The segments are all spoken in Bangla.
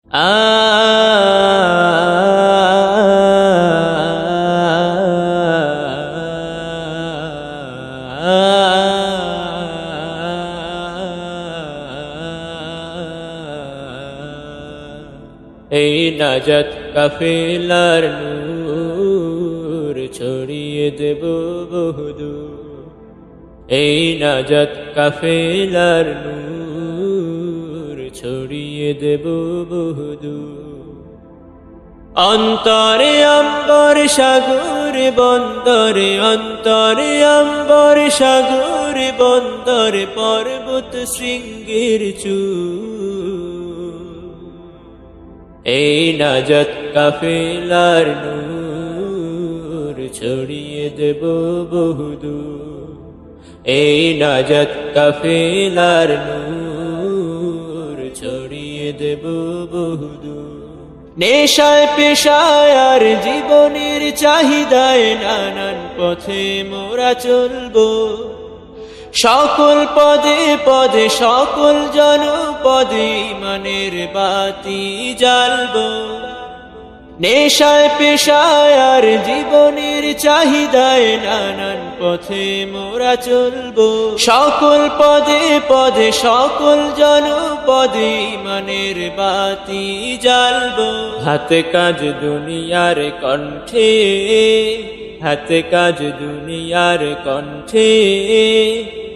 এই নাজাত কাফেলার নূর ছড়িয়ে দেব বহুদূর। এই নাজাত কাফেলার নূর ছড়িয়ে দেব বহুদূর। অন্তরে অম্বর সাগর বন্দরে, অন্তরে অম্বর সাগর বন্দরে, পর্বত শৃঙ্গের চূড়। এই নাজাত কাফেলার নূর ছড়িয়ে দেব বহুদূর। এই নাজাত কাফেলার নূর ছড়িয়ে দেব বহুদূর। নেশায় পেশায় আর জীবনের চাহিদায় নানান পথে মোরা চলবো। সকল পদে পদে সকল জনপদে ঈমানের বাতি জ্বালবো। নেশায় পেশায় আর জীবনের চাহিদায় নানান পথে মোরা চলবো। সকল পদে পদে সকল জনপদে ঈমানের বাতি জ্বালবো। হাতে কাজ দুনিয়ার কণ্ঠে, হাতে কাজ দুনিয়ার কণ্ঠে,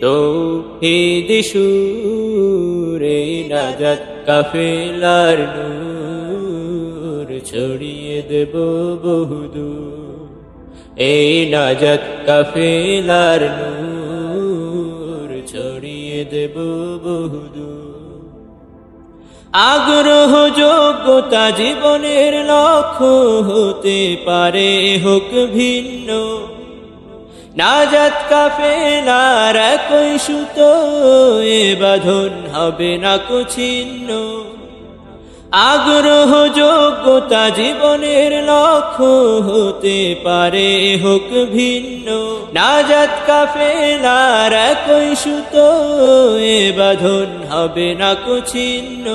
তাওহীদ সুরে নাজাত কাফেলার নূর ছড়িয়ে দেব বহুদূর। এই নাজাত কাফেলার নূর ছড়িয়ে দেব বহুদূর। আগ্রহ যোগ্যতা জীবনের লক্ষ্য হতে পারে হোক ভিন্ন, নাজাত কাফেলার একই সুতো এ বাঁধন হবে না ছিন্ন। আগ্রহ যোগ্যতা জীবনের লক্ষ্য হতে পারে হোক ভিন্ন, নাজাত কাফেলার একই সুতো এ বাঁধন হবে না ছিন্ন।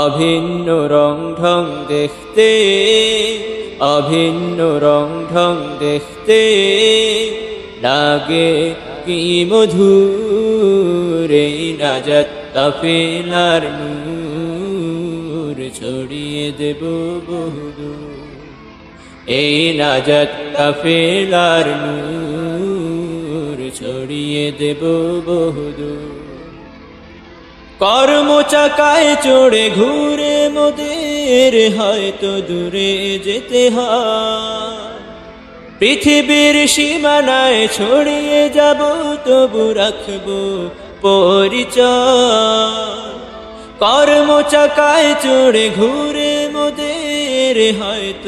অভিন্ন রং ঢং দেখতে, অভিন্ন রং ঢং দেখতে লাগে কি মধুর। এই নাজাত কাফেলার নূর ছড়িয়ে দেব বহুদূর। এই নাজাত কাফেলার নূর ছড়িয়ে দেব বহুদূর। কর্ম চাকায় চড়ে ঘুরে মোদের হয়তো দূরে যেতে হয়। পৃথিবীর সীমানায় ছড়িয়ে যাব তবু রাখবো পরিচয়। কর্ম চাকায় চড়ে ঘুরে মোদের হয়তো